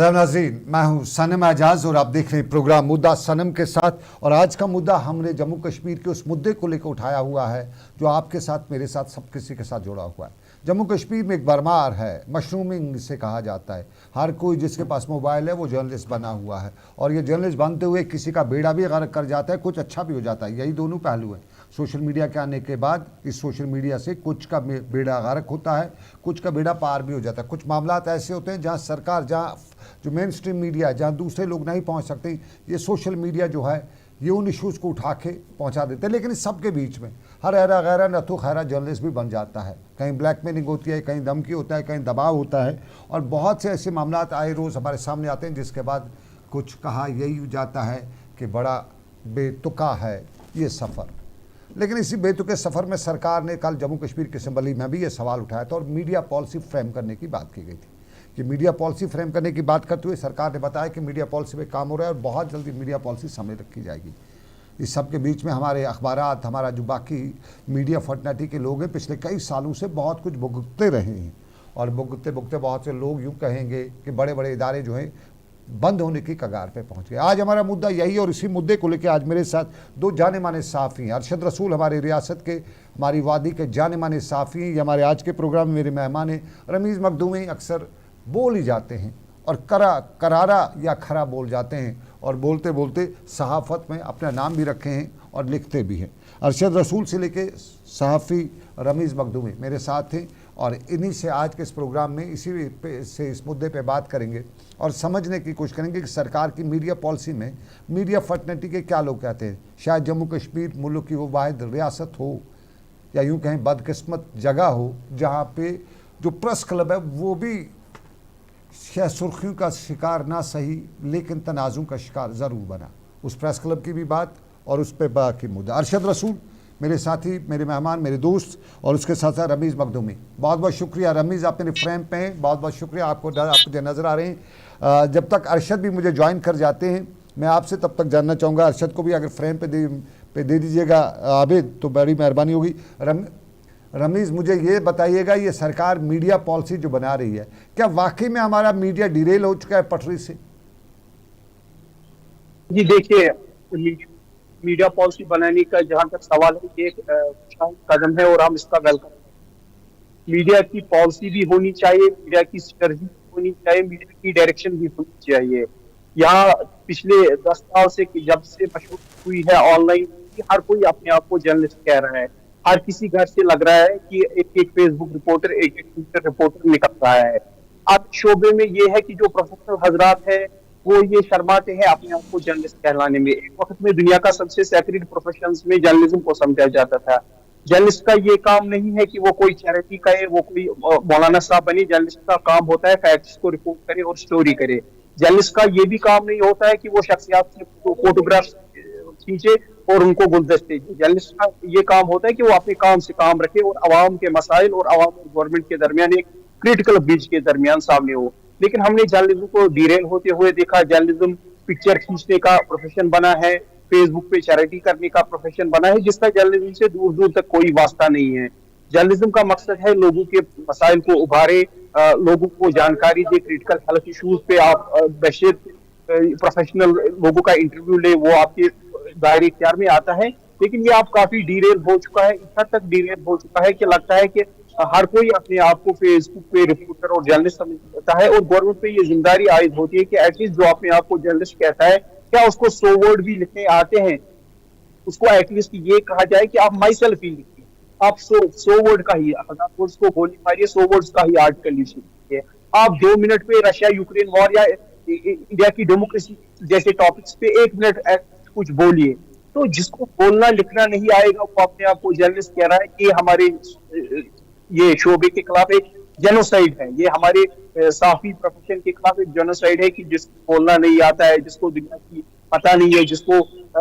आदाब नाज़रीन, मैं हूं सनम एजाज और आप देख रहे हैं प्रोग्राम मुद्दा सनम के साथ। और आज का मुद्दा हमने जम्मू कश्मीर के उस मुद्दे को लेकर उठाया हुआ है जो आपके साथ, मेरे साथ, सब किसी के साथ जुड़ा हुआ है। जम्मू कश्मीर में एक भरमार है, मशरूमिंग इसे कहा जाता है। हर कोई जिसके पास मोबाइल है वो जर्नलिस्ट बना हुआ है और ये जर्नलिस्ट बनते हुए किसी का बेड़ा भी गर्क कर जाता है, कुछ अच्छा भी हो जाता है। यही दोनों पहलू हैं। सोशल मीडिया के आने के बाद इस सोशल मीडिया से कुछ का बेड़ा गर्क होता है, कुछ का बेड़ा पार भी हो जाता है। कुछ मामलात ऐसे होते हैं जहाँ सरकार, जहाँ जो मेन स्ट्रीम मीडिया, जहाँ दूसरे लोग नहीं पहुँच सकते, ये सोशल मीडिया जो है ये उन इशूज़ को उठा के पहुँचा देते हैं। लेकिन इस सब के बीच में हर ऐरा गैरा नथु खैरा जर्नलिस्ट भी बन जाता है। कहीं ब्लैकमेलिंग होती है, कहीं धमकी होता है, कहीं दबाव होता है और बहुत से ऐसे मामलात आए रोज़ हमारे सामने आते हैं जिसके बाद कुछ कहा यही जाता है कि बड़ा बेतुका है ये सफ़र। लेकिन इसी बेतुके सफ़र में सरकार ने कल जम्मू कश्मीर की असम्बली में भी ये सवाल उठाया था और मीडिया पॉलिसी फ्रेम करने की बात की गई थी कि मीडिया पॉलिसी फ्रेम करने की बात करते हुए सरकार ने बताया कि मीडिया पॉलिसी पे काम हो रहा है और बहुत जल्दी मीडिया पॉलिसी सामने रखी जाएगी। इस सब के बीच में हमारे अखबारात, हमारा जो बाकी मीडिया फटनटी के लोग हैं, पिछले कई सालों से बहुत कुछ भुगतते रहे हैं और भुगतते भुगतते बहुत से लोग यूँ कहेंगे कि बड़े बड़े इदारे जो हैं बंद होने की कगार पे पहुंच गए। आज हमारा मुद्दा यही है और इसी मुद्दे को लेकर आज मेरे साथ दो जाने माने सहाफ़ी हैं। अरशद रसूल हमारी रियासत के, हमारी वादी के जाने माने सहाफ़ी हैं। ये हमारे आज के प्रोग्राम में मेरे मेहमान हैं। रमीज़ मखदूमी अक्सर बोल ही जाते हैं और करारा या खरा बोल जाते हैं और बोलते बोलते सहाफ़त में अपना नाम भी रखे हैं और लिखते भी हैं। अरशद रसूल से लेके सहाफ़ी रमीज़ मखदूमी मेरे साथ हैं और इन्हीं से आज के इस प्रोग्राम में से इस मुद्दे पे बात करेंगे और समझने की कोशिश करेंगे कि सरकार की मीडिया पॉलिसी में मीडिया फटनटी के क्या लोग कहते हैं। शायद जम्मू कश्मीर मुल्क की वो वाहिद रियासत हो या यूँ कहें बदकिस्मत जगह हो जहाँ पे जो प्रेस क्लब है वो भी शायद सुर्खियों का शिकार ना सही लेकिन तनाज़ुम का शिकार ज़रूर बना। उस प्रेस क्लब की भी बात और उस पर बाकी मुद्दा। अरशद रसूल मेरे साथी, मेरे मेहमान, मेरे दोस्त और उसके साथ साथ रमीज़ मखदूमी। बहुत बहुत शुक्रिया रमीज़, आप मेरे फ्रेम पे हैं, बहुत बहुत शुक्रिया। आप मुझे नज़र आ रहे हैं। जब तक अरशद भी मुझे ज्वाइन कर जाते हैं मैं आपसे तब तक जानना चाहूँगा, अरशद को भी अगर फ्रेम पे दे दीजिएगा आबिद तो बड़ी मेहरबानी होगी। रमीज़ मुझे ये बताइएगा, ये सरकार मीडिया पॉलिसी जो बना रही है क्या वाकई में हमारा मीडिया डिरेल हो चुका है पटरी से? जी देखिए, मीडिया पॉलिसी बनाने का जहां तक सवाल है, ये एक कदम है और हम इसका वेलकम। मीडिया की पॉलिसी भी होनी चाहिए, मीडिया की स्ट्रेटजी होनी चाहिए, मीडिया की डायरेक्शन भी होनी चाहिए। यहाँ पिछले 10 साल से जब से मशहूर हुई है ऑनलाइन, हर कोई अपने आप को जर्नलिस्ट कह रहा है। हर किसी घर से लग रहा है कि एक एक फेसबुक रिपोर्टर, एक एक ट्विटर रिपोर्टर निकल रहा है। अब शोबे में ये है कि जो प्रोफेशनल हजरात है वो ये शर्माते हैं अपने आप को जर्नलिस्ट कहलाने में। एक वक्त में दुनिया का सबसे सेक्रेड प्रोफेशंस में जर्नलिज्म को समझा जाता था। जर्नलिस्ट का ये काम नहीं है कि वो कोई चैरिटी करे, वो कोई मौलाना साहब बने। जर्नलिस्ट का काम होता है फैक्ट्स को रिपोर्ट करे और स्टोरी करे। जर्नलिस्ट का ये भी काम नहीं होता है कि वो शख्सियत से फोटोग्राफ खींचे और उनको गुलदस्ते दे। जर्नलिस्ट का ये काम होता है कि वो अपने काम से काम रखे और अवाम के मसाइल और अवाम और गवर्नमेंट के दरमियान एक क्रिटिकल ब्रिज के दरमियान सामने हो। लेकिन हमने जर्नलिज्म को डिरेल होते हुए देखा। जर्नलिज्म पिक्चर खींचने का प्रोफेशन बना है, फेसबुक पे चैरिटी करने का प्रोफेशन बना है, जिसका जर्नलिज्म से दूर दूर तक कोई वास्ता नहीं है। जर्नलिज्म का मकसद है लोगों के मसाइल को उभारे, लोगों को जानकारी दे, क्रिटिकल हेल्थ इशूज पे आप बशर प्रोफेशनल लोगों का इंटरव्यू ले, वो आपके दायरे इख्तियार में आता है। लेकिन ये आप काफी डिरेल हो चुका है, इस हद तक डिरेल हो चुका है कि लगता है कि हर कोई अपने आप को फेसबुक पे रिपोर्टर और जर्नलिस्ट समझता है और गवर्नमेंट पे ये जिम्मेदारी आयद होती है कि एटलीस्ट जो अपने आप को जर्नलिस्ट कहता है, क्या उसको 100 वर्ड भी लिखने आते हैं, उसको एटलीस्ट ये कहा जाए कि आप माई सेल्फ ही लिखिए। आप 100 वर्ड का ही, उसको गोली मारिए, 100 वर्ड का ही आर्टिकल लिखिए। आप 2 मिनट पे रशिया यूक्रेन वॉर या इंडिया की डेमोक्रेसी जैसे टॉपिक्स पे 1 मिनट कुछ बोलिए। तो जिसको बोलना लिखना नहीं आएगा वो अपने आप को जर्नलिस्ट कह रहा है कि हमारे ये शोबे के खिलाफ एक जेनोसाइड है, ये हमारे साफी प्रोफेशन के खिलाफ एक जेनोसाइड है कि जिसको बोलना नहीं आता है, जिसको दुनिया की पता नहीं है, जिसको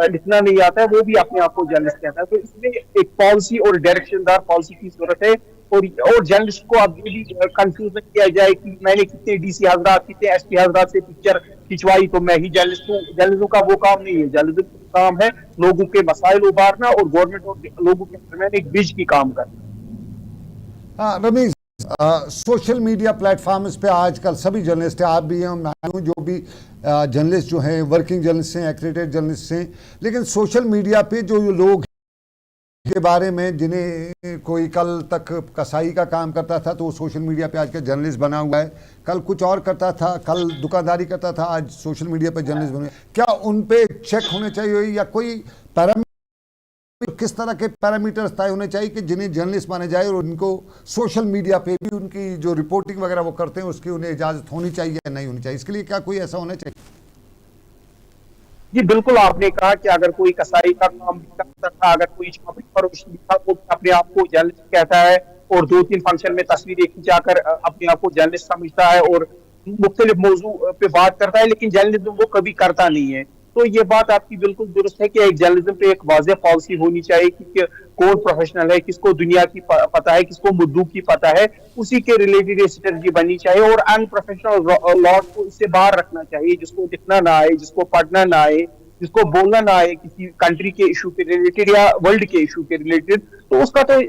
लिखना नहीं आता है, वो भी अपने आप को जर्नलिस्ट कहता है। तो इसमें एक पॉलिसी और डायरेक्शनदार पॉलिसी की जरूरत है और जर्नलिस्ट को अब ये भी कंफ्यूज न किया जाए कि मैंने कितने डीसी हजरात, कितने एसपी हजरात से पिक्चर खिंचवाई तो मैं ही जर्नलिस्ट हूँ। जर्नलिज्म का वो काम नहीं है। जर्नलिज्म का काम है लोगों के मसाइल उभारना और गवर्नमेंट और लोगों के दरमियान एक ब्रिज की काम करना। हाँ रमीज़, सोशल मीडिया प्लेटफॉर्म्स पे आजकल सभी जर्नलिस्ट हैं, आप भी हैं, मैं हूं, जो भी जर्नलिस्ट जो हैं वर्किंग जर्नलिस्ट हैं, एक्रेडिटेड जर्नलिस्ट हैं, लेकिन सोशल मीडिया पे जो लोग के बारे में जिन्हें कोई कल तक कसाई का काम करता था तो वो सोशल मीडिया पे आज का जर्नलिस्ट बना हुआ है, कल कुछ और करता था, कल दुकानदारी करता था, आज सोशल मीडिया पे जर्नलिस्ट बने। क्या उन पे चेक होने चाहिए या कोई पैरामीटर, किस तरह के पैरामीटर्स तय होने चाहिए कि जिन्हें जर्नलिस्ट माने जाए और उनको सोशल मीडिया पे भी उनकी जो रिपोर्टिंग वगैरह वो करते हैं उसकी उन्हें इजाज़त होनी चाहिए या नहीं होनी चाहिए? इसके लिए क्या कोई ऐसा होना चाहिए? जी बिल्कुल, आपने कहा कि अगर कोई कसाई का काम भी करता था, अगर कोई छापरी फरोश भी था, वो अपने आप को जर्नलिस्ट कहता है और 2-3 फंक्शन में तस्वीरें खिंचाकर अपने आप को जर्नलिस्ट समझता है और मुख्तलिफ मौजू पे बात करता है, लेकिन जर्नलिज्म वो कभी करता नहीं है। तो ये बात आपकी बिल्कुल दुरुस्त है कि एक जर्नलिज्म पे एक वाज़ेह पॉलिसी होनी चाहिए कि कौन प्रोफेशनल है, किसको दुनिया की पता है, किसको मुद्दों की पता है, उसी के रिलेटेड ये स्ट्रेटजी बननी चाहिए और अनप्रोफेशनल लॉ को इससे बाहर रखना चाहिए, जिसको लिखना ना आए, जिसको पढ़ना ना आए, जिसको बोलना ना आए किसी कंट्री के इशू के रिलेटेड या वर्ल्ड के इशू के रिलेटेड, तो उसका तो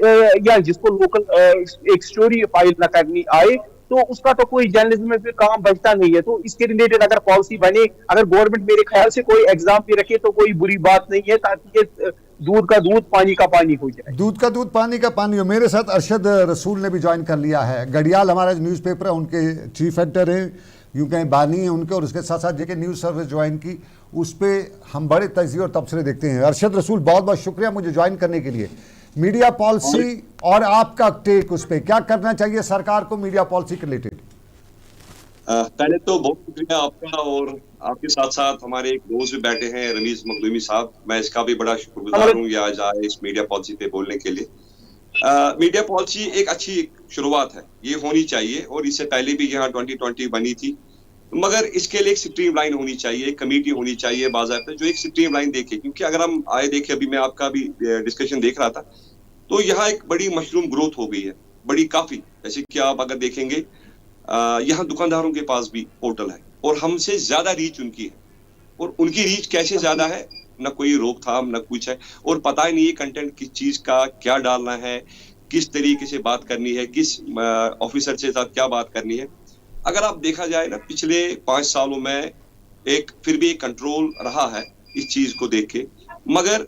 या जिसको लोकल एक स्टोरी फाइल ना करनी आए तो उसका तो कोई जर्नलिज्म में फिर काम बचता नहीं है। तो इसके रिलेटेड अगर पॉलिसी बने, अगर गवर्नमेंट मेरे ख्याल से कोई एग्जाम भी रखे तो कोई बुरी बात नहीं है, ताकि ये दूध का दूध पानी का पानी हो जाए। दूध का दूध पानी का पानी हो। मेरे साथ अरशद रसूल ने भी ज्वाइन कर लिया है। घड़ियाल हमारा न्यूज़पेपर है, उनके चीफ एडिटर हैं, यूं कहें बानी है उनके, और उसके साथ साथ जेके न्यूज़ सर्विस ज्वाइन की, उस पर हम बड़े तजिए और तबसरे देखते हैं। अरशद रसूल, बहुत बहुत शुक्रिया मुझे ज्वाइन करने के लिए। मीडिया पॉलिसी और आपका टेक उस पर, क्या करना चाहिए सरकार को मीडिया पॉलिसी के रिलेटेड? पहले तो बहुत शुक्रिया आपका, और आपके साथ साथ हमारे एक दोस्त भी बैठे हैं रमीज मखदूमी साहब, मैं इसका भी बड़ा शुक्रगुजार हूँ ये आज आए इस मीडिया पॉलिसी पे बोलने के लिए। मीडिया पॉलिसी एक अच्छी शुरुआत है, ये होनी चाहिए, और इससे पहले भी यहाँ 2020 बनी थी, मगर इसके लिए एक स्ट्रीम लाइन होनी चाहिए, एक कमेटी होनी चाहिए बाज़ाब्ता जो एक स्ट्रीम लाइन देखे। क्योंकि अगर हम आए देखे, अभी मैं आपका भी डिस्कशन देख रहा था, तो यहाँ एक बड़ी मशरूम ग्रोथ हो गई है, बड़ी काफी। जैसे कि आप अगर देखेंगे यहाँ दुकानदारों के पास भी पोर्टल है और हमसे ज्यादा रीच उनकी है, और उनकी रीच कैसे ज्यादा है, न कोई रोकथाम न कुछ है, और पता ही नहीं है कंटेंट किस चीज का क्या डालना है, किस तरीके से बात करनी है, किस ऑफिसर के साथ क्या बात करनी है। अगर आप देखा जाए ना, पिछले 5 सालों में एक फिर भी एक कंट्रोल रहा है इस चीज को देख के, मगर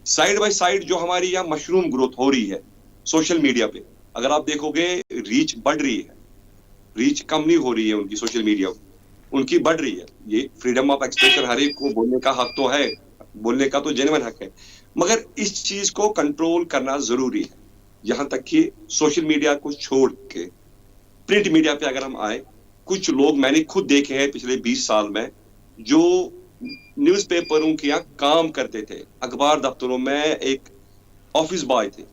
साइड बाय साइड जो हमारी यहाँ मशरूम ग्रोथ हो रही है सोशल मीडिया पे, अगर आप देखोगे रीच बढ़ रही है, रीच कम नहीं हो रही है उनकी, सोशल मीडिया उनकी बढ़ रही है। ये फ्रीडम ऑफ एक्सप्रेशन, हर एक को बोलने का हक तो है, बोलने का तो जेन्युइन हक है, मगर इस चीज को कंट्रोल करना जरूरी है। यहाँ तक कि सोशल मीडिया को छोड़ के प्रिंट मीडिया पे अगर हम आए, कुछ लोग मैंने खुद देखे हैं पिछले 20 साल में जो न्यूज़पेपरों के यहाँ काम करते थे, अखबार दफ्तरों में एक ऑफिस बॉय थे,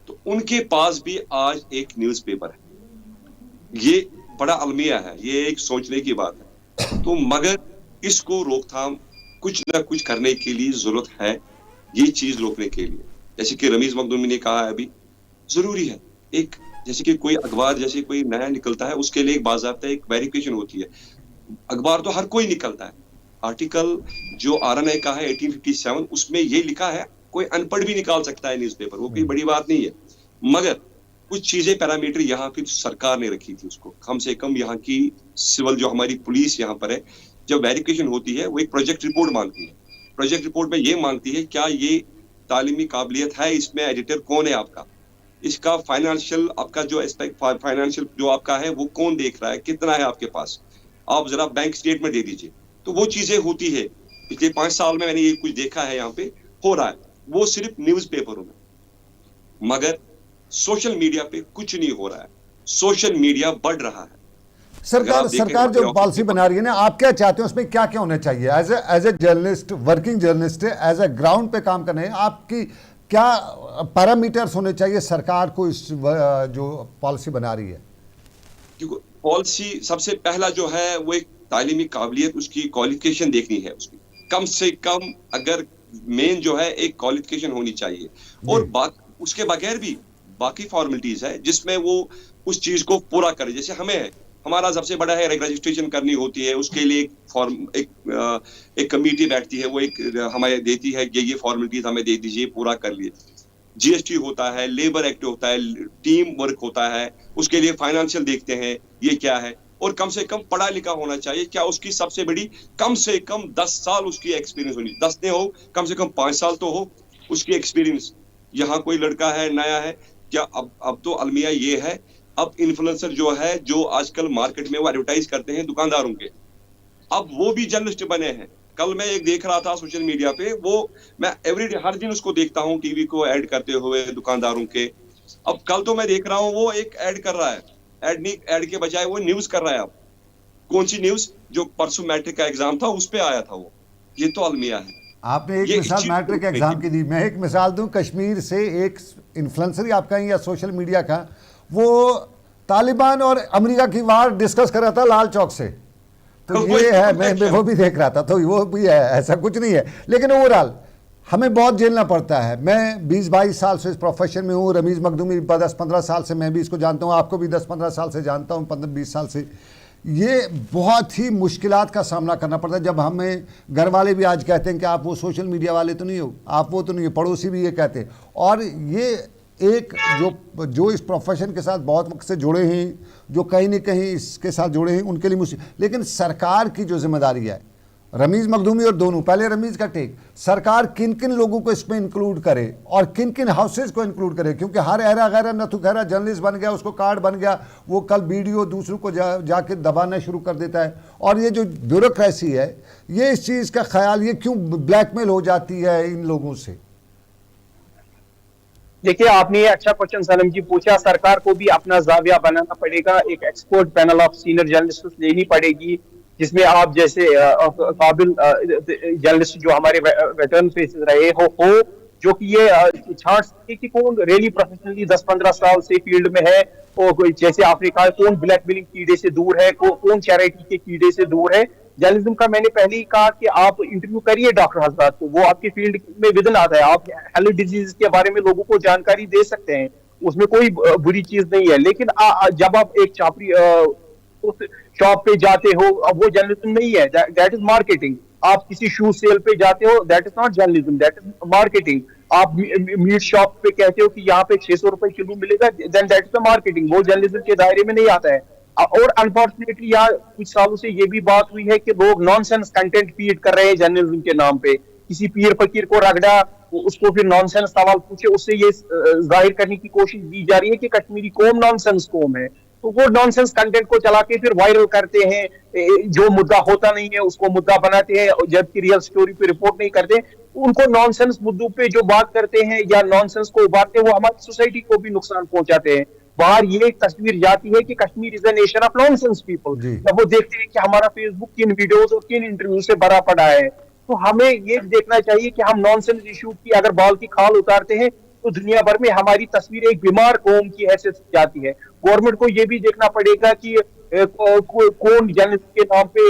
तो उनके पास भी आज एक न्यूज़पेपर है। ये बड़ा अलमिया है, ये एक सोचने की बात है। तो मगर इसको रोकथाम कुछ ना कुछ करने के लिए जरूरत है, ये चीज रोकने के लिए। जैसे कि रमीज मखदूमी ने कहा है, अभी जरूरी है एक, जैसे कि कोई अखबार जैसे कोई नया निकलता है उसके लिए एक बाज़ाब्ता एक वेरिफिकेशन होती है। अखबार तो हर कोई निकलता है, आर्टिकल जो RNA का है 1857 उसमें ये लिखा है कोई अनपढ़ भी निकाल सकता है न्यूज़पेपर, वो कोई बड़ी बात नहीं है। मगर कुछ चीजें पैरामीटर यहाँ फिर सरकार ने रखी थी, उसको कम से कम यहाँ की सिविल जो हमारी पुलिस यहाँ पर है, जब वेरिफिकेशन होती है वो एक प्रोजेक्ट रिपोर्ट मांगती है। प्रोजेक्ट रिपोर्ट में ये मांगती है क्या ये तालीमी काबिलियत है, इसमें एडिटर कौन है आपका, इसका फाइनेंशियल आपका जो एस्पेक्ट फाइनेंशियल जो आपका है वो कौन देख रहा है, कितना है आपके पास, आप जरा बैंक स्टेटमेंट दे दीजिए। तो वो चीजें होती है। पिछले 5 साल में मैंने ये कुछ देखा है यहाँ पे हो रहा है, वो सिर्फ न्यूज़पेपरों में, मगर सोशल मीडिया पे कुछ नहीं हो रहा है। सोशल मीडिया बढ़ रहा है। सरकार जो पॉलिसी बना रही है ना, आप क्या चाहते हैं उसमें क्या क्या होना चाहिए? As a journalist, working journalist, as a ground पे काम करने, आपकी क्या पैरामीटर्स होने चाहिए सरकार को इस जो पॉलिसी बना रही है? क्योंकि पॉलिसी सबसे पहला जो है वो एक तालीमी काबिलियत, उसकी क्वालिफिकेशन देखनी है, उसकी कम से कम अगर मेन जो है एक क्वालिफिकेशन होनी चाहिए, और उसके बगैर भी बाकी फॉर्मेलिटीज है जिसमें वो उस चीज को पूरा करे। जैसे हमें हमारा सबसे बड़ा है रजिस्ट्रेशन करनी होती है, उसके लिए एक फॉर्म एक कमेटी बैठती है, वो एक हमें देती है ये फॉर्मेलिटीज हमें दे दीजिए, पूरा कर लिए। जीएसटी होता है, लेबर एक्ट होता है, टीम वर्क होता है, उसके लिए फाइनेंशियल देखते हैं ये क्या है, और कम से कम पढ़ा लिखा होना चाहिए। क्या उसकी सबसे बड़ी कम से कम 10 साल उसकी एक्सपीरियंस होनी, 10 नहीं हो, कम से कम 5 साल तो हो उसकी एक्सपीरियंस। यहाँ कोई लड़का है नया है क्या? अब तो अलमिया ये है, अब इन्फ्लुएंसर जो है, जो आजकल मार्केट में वो एडवर्टाइज करते हैं दुकानदारों के, अब वो भी जर्नलिस्ट बने हैं। कल मैं एक देख रहा था सोशल मीडिया पे, वो मैं एवरीडे हर दिन उसको देखता हूँ टीवी को ऐड करते हुए दुकानदारों के। अब कल तो मैं देख रहा हूँ वो एक ऐड कर रहा है, ऐड के बजाय वो न्यूज कर रहा है। अब कौन सी न्यूज? जो परसों मैट्रिक का एग्जाम था उस पे आया था वो। ये तो अलमिया है। आपने एक मिसाल मैट्रिक एग्जाम की दी, मैं एक मिसाल दूं कश्मीर से। एक इन्फ्लुएंसर ही आपका या सोशल मीडिया का, वो तालिबान और अमेरिका की वार डिस्कस कर रहा था लाल चौक से। तो ये है, मैं वो भी देख रहा था, तो वो भी है, ऐसा कुछ नहीं है। लेकिन ओवरऑल हमें बहुत झेलना पड़ता है। मैं 20-22 साल से इस प्रोफेशन में हूँ, रमीज़ मखदूमी 10-15 साल से मैं भी इसको जानता हूँ, आपको भी 10-15 साल से जानता हूँ, 15-20 साल से। ये बहुत ही मुश्किलात का सामना करना पड़ता है। जब हमें घर वाले भी आज कहते हैं कि आप वो सोशल मीडिया वाले तो नहीं हो, आप वो तो नहीं हो, पड़ोसी भी ये कहते हैं। और ये एक जो इस प्रोफेशन के साथ बहुत वक्त से जुड़े हैं, जो कहीं ना कहीं इसके साथ जुड़े हैं, उनके लिए मुश्किल। लेकिन सरकार की जो जिम्मेदारी है, रमीज़ मखदूमी और दोनों, पहले रमीज़ का टेक, सरकार किन किन लोगों को इसमें इंक्लूड करे और किन किन हाउसेज को इंक्लूड करे। क्योंकि हर एरा गैरा नथु खैरा जर्नलिस्ट बन गया, उसको कार्ड बन गया, वो कल वीडियो दूसरों को जाके दबाना शुरू कर देता है। और ये जो ब्यूरोक्रेसी है, ये इस चीज़ का ख्याल, ये क्यों ब्लैकमेल हो जाती है इन लोगों से? देखिए, आपने ये अच्छा क्वेश्चन सनम जी पूछा। सरकार को भी अपना जाविया बनाना पड़ेगा, एक expert panel of senior journalist लेनी पड़ेगी, जिसमें आप जैसे काबिल जर्नलिस्ट जो हमारे वेटरन फेसेस रहे हो जो कि ये छांट सके कि कौन रियली प्रोफेशनली 10-15 साल से फील्ड में है, और जैसे आपने कहा कौन ब्लैकमेलिंग कीड़े से दूर है, कौन चैरिटी के कीड़े से दूर है। जर्नलिज्म का मैंने पहले ही कहा कि आप इंटरव्यू करिए डॉक्टर हजरात को, वो आपकी फील्ड में विदन आता है। आप हेल्थ डिजीज के बारे में लोगों को जानकारी दे सकते हैं, उसमें कोई बुरी चीज नहीं है। लेकिन जब आप एक चापरी उस शॉप पे जाते हो, अब वो जर्नलिज्म नहीं है, दैट इज मार्केटिंग। आप किसी शू सेल पे जाते हो, that is not journalism, that is marketing. आप मीट शॉप पे कहते हो कि यहाँ पे 600 रुपए किलो मिलेगा, then that is the marketing, वो जर्नलिज्म के दायरे में नहीं आता है। और अनफॉर्चुनेटली यार कुछ सालों से ये भी बात हुई है कि लोग नॉनसेंस कंटेंट फीड कर रहे हैं जर्नलिज्म के नाम पे। किसी पीर फकीर को रगड़ा, उसको फिर नॉनसेंस सवाल पूछे, उससे ये जाहिर करने की कोशिश की जा रही है कि कश्मीरी कौम नॉनसेंस कौम है। तो वो नॉनसेंस कंटेंट को चला के फिर वायरल करते हैं, जो मुद्दा होता नहीं है उसको मुद्दा बनाते हैं, जबकि रियल स्टोरी पे रिपोर्ट नहीं करते। उनको नॉनसेंस मुद्दों पे जो बात करते हैं या नॉनसेंस को उबारते हैं, वो हमारी सोसाइटी को भी नुकसान पहुंचाते हैं। बाहर ये एक तस्वीर जाती है कि Kashmir is a nation of nonsense people. जब वो देखते हैं कि हमारा फेसबुक किन वीडियोस और किन इंटरव्यू से भरा पड़ा है, तो हमें ये देखना चाहिए कि हम नॉनसेंस इशू की अगर बाल की खाल उतारते हैं तो दुनिया भर में हमारी तस्वीर एक बीमार कौम की हैसियत जाती है। गवर्नमेंट को ये भी देखना पड़ेगा कि कौन जर्नलिस्ट के नाम पे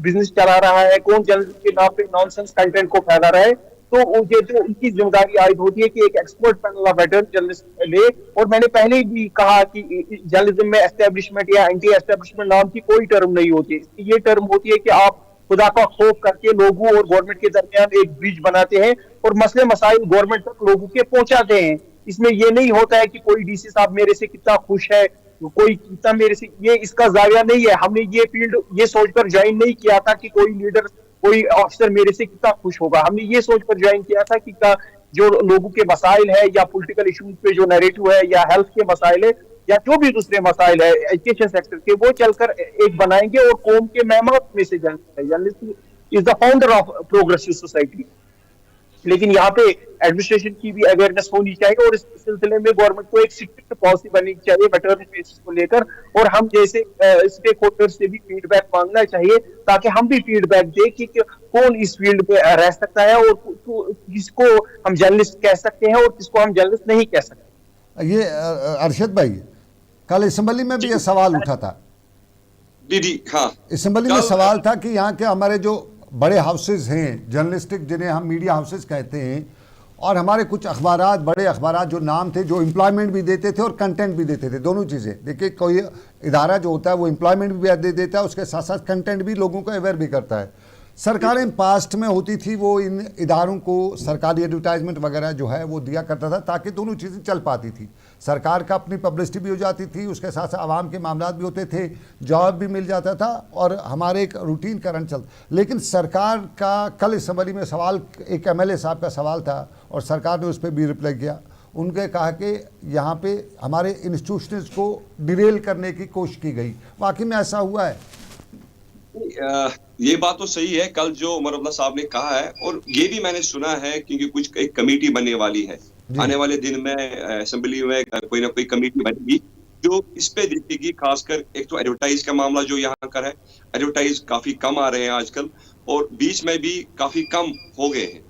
बिजनेस चला रहा है, कौन जर्नलिस्ट के नाम पे नॉनसेंस कंटेंट को फैला रहा है। तो ये जो उनकी जिम्मेदारी आयद होती है कि एक expert panel of veteran journalist ले। और मैंने पहले भी कहा कि जर्नलिज्म में एस्टेब्लिशमेंट या एंटी एस्टेब्लिशमेंट नाम की कोई टर्म नहीं होती है। ये टर्म होती है कि आप खुदा का खौफ करके लोगों और गवर्नमेंट के दरमियान एक ब्रिज बनाते हैं और मसले मसाइल गवर्नमेंट तक लोगों के पहुंचाते हैं। इसमें ये नहीं होता है कि कोई डीसी साहब मेरे से कितना खुश है, कोई कितना मेरे से, ये इसका जाविया नहीं है। हमने ये फील्ड ये सोचकर ज्वाइन नहीं किया था कि कोई लीडर कोई ऑफिसर मेरे से कितना खुश होगा। हमने ये सोचकर ज्वाइन किया था कि जो लोगों के मसाइल है या पॉलिटिकल इश्यूज पे जो नैरेटिव है या हेल्थ के मसाइल है या जो भी दूसरे मसाइल है एजुकेशन सेक्टर के, वो चलकर एक बनाएंगे और कौम के मेहमान में से journalist is the founder of progressive society. लेकिन यहाँ पे एडमिनिस्ट्रेशन की भी अवेयरनेस होनी चाहिए और इस सिलसिले में गवर्नमेंट को एक स्ट्रिक्ट पॉलिसी बननी चाहिए वेटरनरी बेसिस को लेकर। और हम जैसे स्टेक होल्डर से भी फीडबैक मांगना चाहिए ताकि हम भी फीडबैक दें कि कौन इस फील्ड पे रह सकता है और किसको हम जर्नलिस्ट कह सकते हैं और किसको हम जर्नलिस्ट नहीं कह सकते। ये अरशद भाई, कल असेंबली में भी ये सवाल उठा था। दीदी हाँ, असेंबली में सवाल था कि यहाँ के हमारे जो बड़े हाउसेज हैं जर्नलिस्टिक, जिन्हें हम मीडिया हाउसेज कहते हैं, और हमारे कुछ अखबारात, बड़े अखबारात जो नाम थे, जो एम्प्लॉयमेंट भी देते थे और कंटेंट भी देते थे, दोनों चीज़ें। देखिए, कोई इदारा जो होता है वो एम्प्लॉयमेंट भी दे देता है, उसके साथ साथ कंटेंट भी लोगों को अवेयर भी करता है। सरकारें पास्ट में होती थी वो इन इदारों को सरकारी एडवर्टाइजमेंट वगैरह जो है वो दिया करता था ताकि दोनों चीज़ें चल पाती थी। सरकार का अपनी पब्लिसिटी भी हो जाती थी, उसके साथ साथ आवाम के मामला भी होते थे, जॉब भी मिल जाता था और हमारे एक रूटीन का रन चलता। लेकिन सरकार का कल असम्बली में सवाल, एक MLA साहब का सवाल था और सरकार ने उस पर भी रिप्लाई किया। उनके कहा कि यहाँ पे हमारे इंस्टीट्यूशंस को डिरेल करने की कोशिश की गई। वाकई में ऐसा हुआ है? ये बात तो सही है, कल जो उमर अब्दुल्ला साहब ने कहा है, और ये भी मैंने सुना है क्योंकि कुछ एक कमेटी बनने वाली है आने वाले दिन में असेंबली में, कोई ना कोई कमेटी बनेगी जो इस पे देखेगी। खासकर एक तो एडवर्टाइज का मामला जो यहाँ कर है, एडवर्टाइज काफी कम आ रहे हैं आजकल और बीच में भी काफी कम हो गए हैं।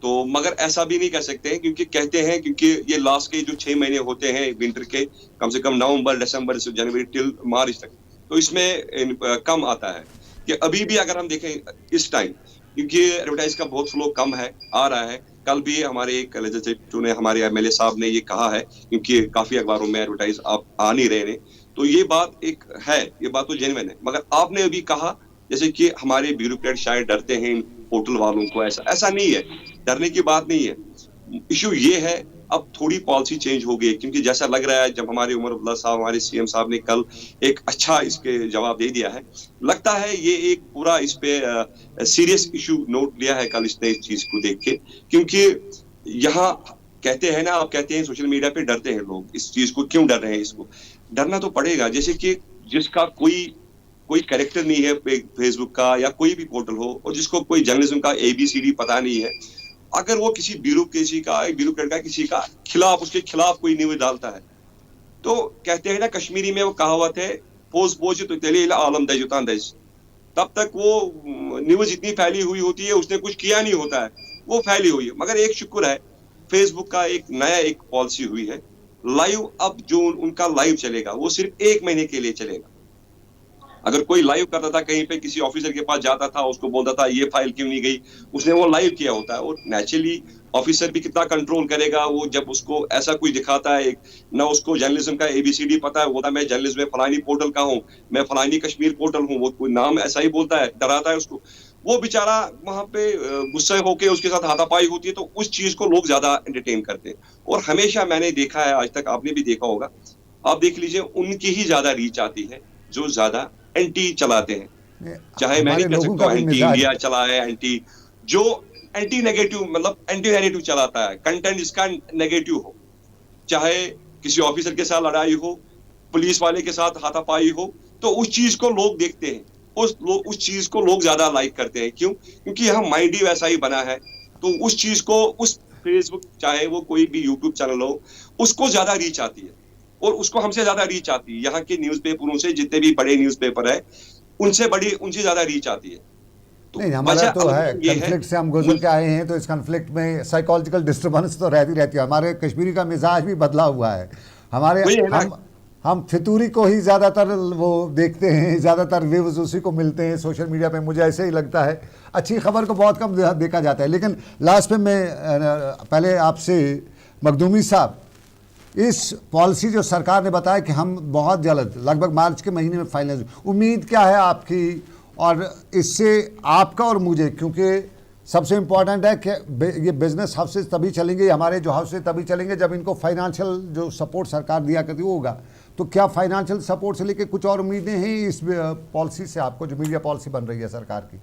तो मगर ऐसा भी नहीं कह सकते हैं क्योंकि कहते हैं क्योंकि ये लास्ट के जो 6 महीने होते हैं विंटर के, कम से कम नवंबर, दिसंबर से जनवरी टिल मार्च तक, तो इसमें कम आता है। कि अभी भी अगर हम देखें इस टाइम, क्योंकि एडवर्टाइज का बहुत फ्लो कम है, आ रहा है। कल भी हमारे एक लेजिस्लेटिव ने, हमारे MLA साहब ने ये कहा है क्योंकि काफी अखबारों में एडवर्टाइज आप आ नहीं रहे हैं, तो ये बात एक है, ये बात तो जेन्युइन है। मगर आपने अभी कहा जैसे कि हमारे ब्यूरोक्रेट शायद डरते हैं इन पोर्टल वालों को, ऐसा नहीं है, डरने की बात नहीं है। इशू ये है अब थोड़ी पॉलिसी चेंज हो गई, क्योंकि जैसा लग रहा है जब हमारे उमर अब्दुल्ला साहब, हमारे CM साहब ने कल एक अच्छा इसके जवाब दे दिया है, लगता है ये एक पूरा इस पे सीरियस इशू नोट लिया है कल इसने, इस चीज को देख के। क्योंकि यहाँ कहते हैं ना, आप कहते हैं सोशल मीडिया पे डरते हैं लोग, इस चीज को क्यों डर रहे हैं? इसको डरना तो पड़ेगा। जैसे कि जिसका कोई कैरेक्टर नहीं है फेसबुक का या कोई भी पोर्टल हो, और जिसको कोई जर्नलिज्म का ABCD पता नहीं है, अगर वो किसी ब्यूरोक्रेट का किसी का खिलाफ, उसके खिलाफ कोई न्यूज डालता है, तो कहते हैं ना कश्मीरी में वो कहावत है, पोज पोज तो तेले आलम दजुतान दज, तब तक वो न्यूज इतनी फैली हुई होती है, उसने कुछ किया नहीं होता है, वो फैली हुई है। मगर एक शुक्र है फेसबुक का एक नया एक पॉलिसी हुई है, लाइव, अब जो उनका लाइव चलेगा वो सिर्फ 1 महीने के लिए चलेगा। अगर कोई लाइव करता था कहीं पे, किसी ऑफिसर के पास जाता था, उसको बोलता था ये फाइल क्यों नहीं गई, उसने वो लाइव किया होता है। और नेचुरली ऑफिसर भी कितना कंट्रोल करेगा वो, जब उसको ऐसा कुछ दिखाता है, ना उसको जर्नलिज्म का ABCD पता है, होता मैं जर्नलिज्म में फलानी पोर्टल का हूँ, मैं फलानी कश्मीर पोर्टल हूँ, वो कोई नाम ऐसा ही बोलता है, डराता है उसको, वो बेचारा वहां पे गुस्से होके उसके साथ हाथापाई होती है। तो उस चीज को लोग ज्यादा एंटरटेन करते हैं। और हमेशा मैंने देखा है, आज तक आपने भी देखा होगा, आप देख लीजिए, उनकी ही ज्यादा रीच आती है जो ज्यादा एंटी चलाते हैं। चाहे मैं नहीं कह सकता एंटी इंडिया चला है, एंटी जो एंटी नेगेटिव, मतलब एंटी नैरेटिव चलाता है, कंटेंट इसका नेगेटिव हो, चाहे किसी ऑफिसर के साथ लड़ाई हो, पुलिस वाले के साथ हाथापाई हो, तो उस चीज को लोग देखते हैं, उस चीज को लोग ज्यादा लाइक करते हैं। क्यों? क्योंकि हम माइंड ही वैसा ही बना है। तो उस चीज को, उस फेसबुक चाहे वो कोई भी यूट्यूब चैनल हो, उसको ज्यादा रीच आती है, और उसको हमसे ज्यादा रीच आती है। यहाँ के न्यूज़पेपरों से, जितने भी बड़े न्यूज़पेपर है, उनसे ज्यादा रीच आती है। तो नहीं, हमारा तो है कन्फ्लिक्ट से हम गुजर के आए हैं, तो इस कन्फ्लिक्ट में साइकोलॉजिकल डिस्टर्बेंस तो रहती है। हमारे कश्मीरी का मिजाज भी बदला हुआ है। हम फितूरी को ही ज़्यादातर वो देखते हैं, ज़्यादातर व्यूज़ उसी को मिलते हैं सोशल मीडिया पे, मुझे ऐसे ही लगता है। अच्छी खबर को बहुत कम देखा जाता है। लेकिन लास्ट में मैं पहले आपसे, मखदूमी साहब, इस पॉलिसी जो सरकार ने बताया कि हम बहुत जल्द, लगभग मार्च के महीने में फाइनल, उम्मीद क्या है आपकी? और इससे आपका और मुझे, क्योंकि सबसे इम्पॉर्टेंट है कि ये बिजनेस हाउसेज तभी चलेंगे, हमारे जो हाउसेज तभी चलेंगे जब इनको फाइनेंशियल जो सपोर्ट सरकार दिया करती वो होगा। तो क्या फाइनेंशियल सपोर्ट से लेके कुछ और उम्मीदें हैं इस पॉलिसी से आपको, जो मीडिया पॉलिसी बन रही है सरकार की?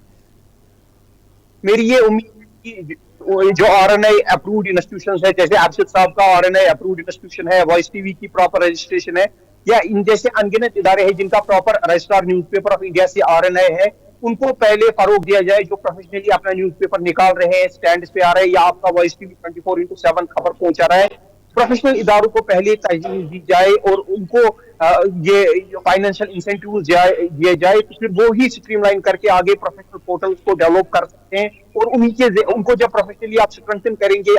मेरी ये उम्मीद है कि जो RNI अप्रूव्ड इंस्टीट्यूशंस है, जैसे अरशद साहब का RNI अप्रूव्ड इंस्टीट्यूशन है, वॉइस टीवी की प्रॉपर रजिस्ट्रेशन है, या इन जैसे अनगिनत इदारे हैं जिनका proper registrar newspaper of India से RNI है, उनको पहले फरोग दिया जाए। जो प्रोफेशनली अपना न्यूज़पेपर निकाल रहे हैं, स्टैंड पे आ रहे हैं, या आपका वॉइस टीवी 24/7 खबर पहुंचा रहा है, प्रोफेशनल इदारों को पहले तरजीह दी जाए और उनको ये फाइनेंशियल इंसेंटिव दिए जाए, तो फिर वो ही स्ट्रीमलाइन करके आगे प्रोफेशनल पोर्टल्स को डेवलप कर सकते हैं। और उनको जब प्रोफेशनली आप स्ट्रेंथन करेंगे,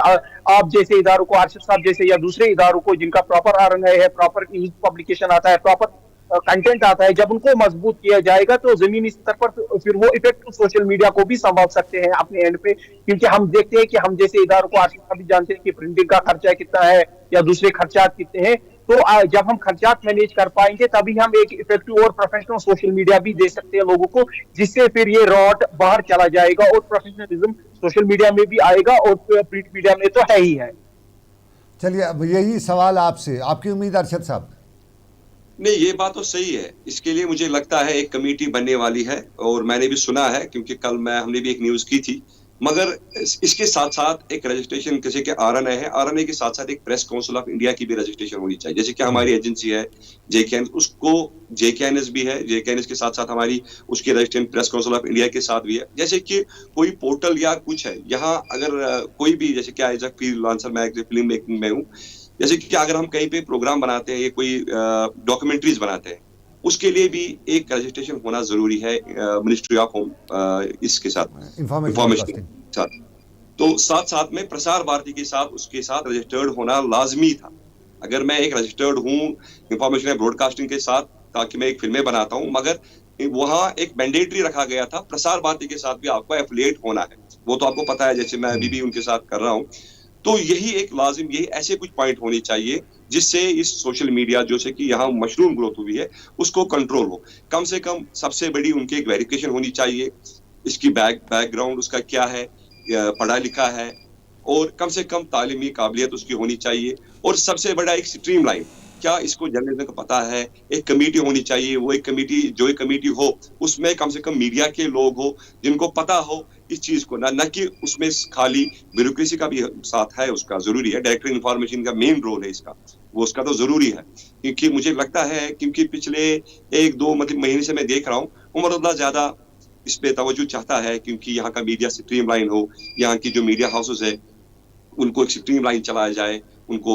आप जैसे इदारों को, अरशद साहब जैसे या दूसरे इदारों को जिनका प्रॉपर RNI है, प्रॉपर न्यूज पब्लिकेशन आता है, प्रॉपर कंटेंट आता है, जब उनको मजबूत किया जाएगा तो जमीनी स्तर पर फिर वो इफेक्टिव सोशल मीडिया को भी संभाल सकते हैं अपने एंड पे। क्योंकि हम देखते हैं कि हम जैसे इदारों को, आप भी जानते हैं कि प्रिंटिंग का खर्चा कितना है या दूसरे खर्चा कितने हैं, तो जब हम खर्चात मैनेज कर पाएंगे तभी हम एक इफेक्टिव और प्रोफेशनल सोशल मीडिया भी दे सकते हैं लोगों को, जिससे फिर ये रॉट बाहर चला जाएगा और प्रोफेशनलिज्म सोशल मीडिया में भी आएगा और प्रिंट मीडिया में तो है ही है। चलिए, अब यही सवाल आपसे, आपकी उम्मीद अरशद साहब? नहीं, ये बात तो सही है। इसके लिए मुझे लगता है एक कमेटी बनने वाली है और मैंने भी सुना है, क्योंकि कल हमने भी एक न्यूज की थी। मगर इसके साथ साथ एक रजिस्ट्रेशन जैसे कि आरएनए है, आरएनए के साथ साथ एक प्रेस काउंसिल ऑफ इंडिया की भी रजिस्ट्रेशन होनी चाहिए। जैसे कि हमारी एजेंसी है जेकेएन, उसको जेकेएनएस भी है, जेकेएनएस के साथ साथ हमारी उसकी registration press council of India के साथ भी है। जैसे कि कोई पोर्टल या कुछ है यहाँ, अगर कोई भी, जैसे क्या एज अ फ्रीलांसर मैं फिल्म मेकिंग में हूँ, जैसे कि अगर हम कहीं पे प्रोग्राम बनाते हैं या कोई डॉक्यूमेंट्रीज बनाते हैं, उसके लिए भी एक रजिस्ट्रेशन होना जरूरी है मिनिस्ट्री ऑफ होम इसके साथ, इंफॉर्मेशन के साथ। तो साथ साथ में प्रसार भारती के साथ उसके साथ रजिस्टर्ड होना लाजमी था। अगर मैं एक रजिस्टर्ड हूँ इंफॉर्मेशन ब्रॉडकास्टिंग के साथ, ताकि मैं एक फिल्में बनाता हूँ, मगर वहां एक मैंडेटरी रखा गया था प्रसार भारती के साथ भी आपको एफिलिएट होना है। वो तो आपको पता है, जैसे मैं अभी भी उनके साथ कर रहा हूँ। तो यही एक लाजिम, यही ऐसे कुछ पॉइंट होने चाहिए जिससे इस सोशल मीडिया जो से कि यहाँ मशरूम ग्रोथ हुई है उसको कंट्रोल हो। कम से कम सबसे बड़ी उनकी एक वेरिफिकेशन होनी चाहिए, इसकी बैकग्राउंड उसका क्या है, पढ़ा लिखा है, और कम से कम तालीमी काबिलियत उसकी होनी चाहिए। और सबसे बड़ा एक स्ट्रीमलाइन, क्या इसको जर्नलिज्म का पता है, एक कमेटी होनी चाहिए। वो एक कमेटी, जो एक कमेटी हो उसमें कम से कम मीडिया के लोग हो जिनको पता हो इस चीज को, न कि उसमें खाली ब्यूरोक्रेसी का भी साथ है, उसका जरूरी है। डायरेक्टर इन्फॉर्मेशन का मेन रोल है इसका, वो उसका तो जरूरी है। क्योंकि मुझे लगता है, क्योंकि पिछले 1-2 महीने से मैं देख रहा हूँ उमर ज्यादा इस पे तवज्जो चाहता है, क्योंकि यहाँ का मीडिया स्ट्रीमलाइन हो, यहाँ की जो मीडिया हाउसेस है उनको एक स्ट्रीमलाइन चलाया जाए, उनको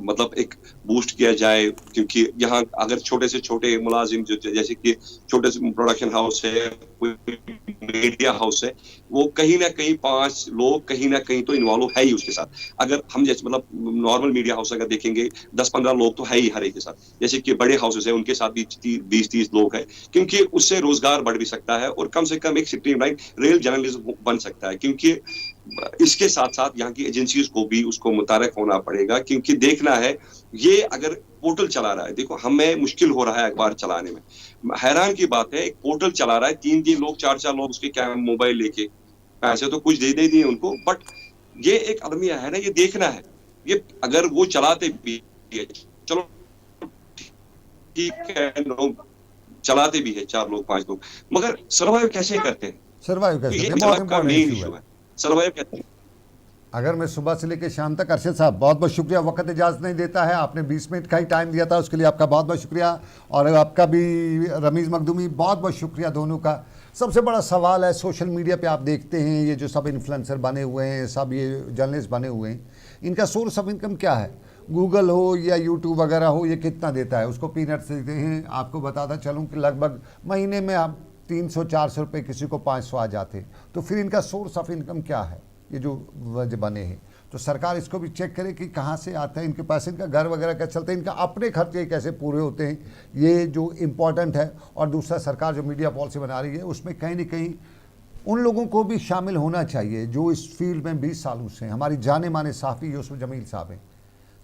मतलब एक बूस्ट किया जाए। क्योंकि यहाँ अगर छोटे से छोटे मुलाजिम जो, जैसे कि छोटे से प्रोडक्शन हाउस है, मीडिया हाउस है, वो कहीं ना कहीं 5 लोग कहीं ना कहीं तो इन्वॉल्व है ही उसके साथ। अगर हम जैसे मतलब नॉर्मल मीडिया हाउस अगर देखेंगे 10-15 लोग तो है ही हर एक के साथ। जैसे कि बड़े हाउसेस है उनके साथ भी 20-30 लोग है, क्योंकि उससे रोजगार बढ़ भी सकता है और कम से कम एक स्ट्रीमलाइन रियल जर्नलिज्म बन सकता है। क्योंकि इसके साथ साथ यहाँ की एजेंसीज को भी उसको मुतारक होना पड़ेगा, क्योंकि देखना है ये अगर पोर्टल चला रहा है, देखो हमें मुश्किल हो रहा है अखबार चलाने में। हैरान की बात है, एक पोर्टल चला रहा है, 3-3 लोग 4-4 लोग उसके क्या मोबाइल लेके, पैसे तो कुछ दे दिए उनको, बट ये एक अलमिया है ना, ये देखना है। ये अगर वो चलाते भी है, चलो ठीक है, लोग चलाते भी है 4 लोग 5 लोग, मगर सर्वाइव कैसे करते हैं? सर्वाइव कैसे, ये बहुत का इंपॉर्टेंट मेन इशू इशू है। है, सर्वाइव कैसे। अगर मैं सुबह से लेकर शाम तक, अरशद साहब बहुत बहुत शुक्रिया, वक्त इजाज़त नहीं देता है, आपने 20 मिनट का ही टाइम दिया था, उसके लिए आपका बहुत बहुत शुक्रिया। और आपका भी रमीज़ मखदूमी, बहुत बहुत शुक्रिया दोनों का। सबसे बड़ा सवाल है, सोशल मीडिया पे आप देखते हैं ये जो सब इन्फ्लुएंसर बने हुए हैं, सब ये जर्नलिस्ट बने हुए हैं, इनका सोर्स ऑफ इनकम क्या है? गूगल हो या यूट्यूब वगैरह हो, ये कितना देता है? उसको पीनट्स देते हैं। आपको बताता चलूँ कि लगभग महीने में आप 300-400 रुपये, किसी को 500 आ जाते। तो फिर इनका सोर्स ऑफ इनकम क्या है ये जो बने हैं? तो सरकार इसको भी चेक करे कि कहाँ से आता है इनके पैसे, इनका घर वगैरह कैसे चलते हैं, इनका अपने खर्चे कैसे पूरे होते हैं, ये जो इम्पोर्टेंट है। और दूसरा, सरकार जो मीडिया पॉलिसी बना रही है उसमें कहीं ना कहीं उन लोगों को भी शामिल होना चाहिए जो इस फील्ड में 20 सालों से हैं। हमारी जाने माने सहाफ़ी यूसुफ जमील साहब हैं,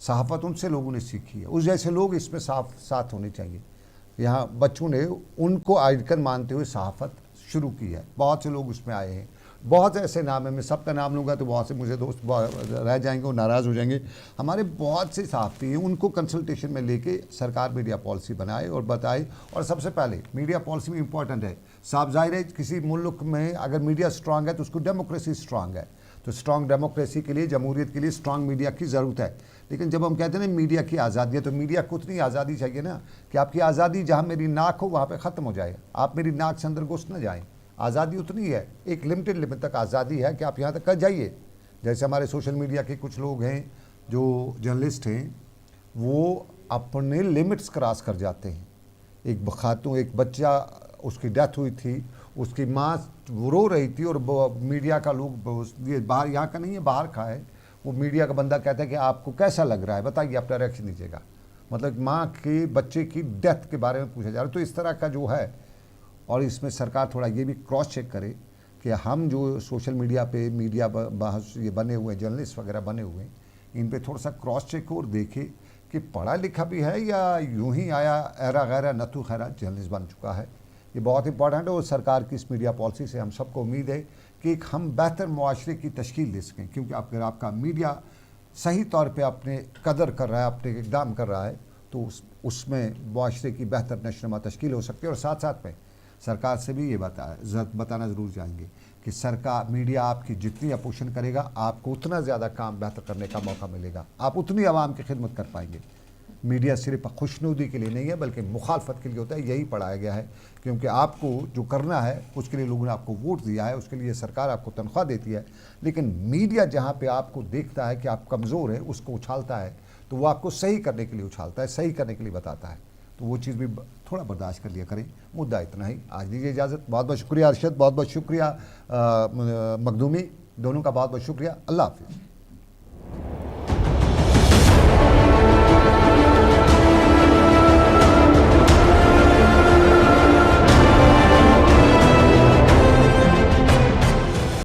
सहाफ़त उनसे लोगों ने सीखी है, उस जैसे लोग इसमें साथ होने चाहिए। यहाँ बच्चों ने उनको आइकन मानते हुए सहाफ़त शुरू की है, बहुत से लोग उसमें आए हैं। बहुत ऐसे नाम है, मैं सबका नाम लूँगा तो बहुत से मुझे दोस्त रह जाएंगे और नाराज़ हो जाएंगे। हमारे बहुत से सहाफ़ी हैं, उनको कंसल्टेशन में लेके सरकार मीडिया पॉलिसी बनाए और बताए। और सबसे पहले मीडिया पॉलिसी में इंपॉर्टेंट है, साफ जाहिर है किसी मुल्क में अगर मीडिया स्ट्रांग है तो उसको डेमोक्रेसी स्ट्रांग है। तो स्ट्रांग डेमोक्रेसी के लिए, जमहूरियत के लिए स्ट्रांग मीडिया की ज़रूरत है। लेकिन जब हम कहते हैं ना मीडिया की आज़ादी है, तो मीडिया को उतनी आज़ादी चाहिए ना कि आपकी आज़ादी जहाँ मेरी नाक हो वहाँ पर ख़त्म हो जाए, आप मेरी नाक से अंदर घुस न जाएँ। आज़ादी उतनी है, एक लिमिटेड लिमिट तक आज़ादी है कि आप यहाँ तक कर जाइए। जैसे हमारे सोशल मीडिया के कुछ लोग हैं जो जर्नलिस्ट हैं, वो अपने लिमिट्स क्रॉस कर जाते हैं। एक खातून, एक बच्चा, उसकी डेथ हुई थी, उसकी माँ रो रही थी और मीडिया का लोग, ये बाहर यहाँ का नहीं है, बाहर का है, वो मीडिया का बंदा कहता है कि आपको कैसा लग रहा है, बताइए, आप डायरेक्शन दीजिएगा। मतलब माँ के बच्चे की डेथ के बारे में पूछा जा रहा है। तो इस तरह का जो है, और इसमें सरकार थोड़ा ये भी क्रॉस चेक करे कि हम जो सोशल मीडिया पे मीडिया बहस ये बने हुए हैं, जर्नलिस्ट वगैरह बने हुए हैं, इन पे थोड़ा सा क्रॉस चेक हो और देखे कि पढ़ा लिखा भी है या यूं ही आया ऐरा गैरा नतू खैरा जर्नलिस्ट बन चुका है। ये बहुत इंपॉर्टेंट है और सरकार की इस मीडिया पॉलिसी से हम सबको उम्मीद है कि एक हम बेहतर मुआशरे की तश्कील दे सकें, क्योंकि अगर आपका मीडिया सही तौर पे अपने कदर कर रहा है, अपने इक़दाम कर रहा है, तो उसमें मुआशरे की बेहतर नशोनुमा तश्कील हो सकती है। और साथ साथ में सरकार से भी ये बताना ज़रूर चाहेंगे कि सरकार मीडिया आपकी जितनी अपोषण करेगा आपको उतना ज़्यादा काम बेहतर करने का मौका मिलेगा, आप उतनी आवाम की खिदमत कर पाएंगे। मीडिया सिर्फ खुशनुदी के लिए नहीं है बल्कि मुखालफत के लिए होता है, यही पढ़ाया गया है। क्योंकि आपको जो करना है उसके लिए लोगों ने आपको वोट दिया है, उसके लिए सरकार आपको तनख्वाह देती है, लेकिन मीडिया जहाँ पे आपको देखता है कि आप कमज़ोर है उसको उछालता है, तो वो आपको सही करने के लिए उछालता है, सही करने के लिए बताता है। तो वो चीज़ भी थोड़ा बर्दाश्त कर लिया करें। मुद्दा इतना ही, आज दीजिए इजाज़त। बहुत बहुत शुक्रिया अरशद, बहुत बहुत शुक्रिया मखदूमी, दोनों का बहुत बहुत शुक्रिया। अल्लाह हाफ़िज़।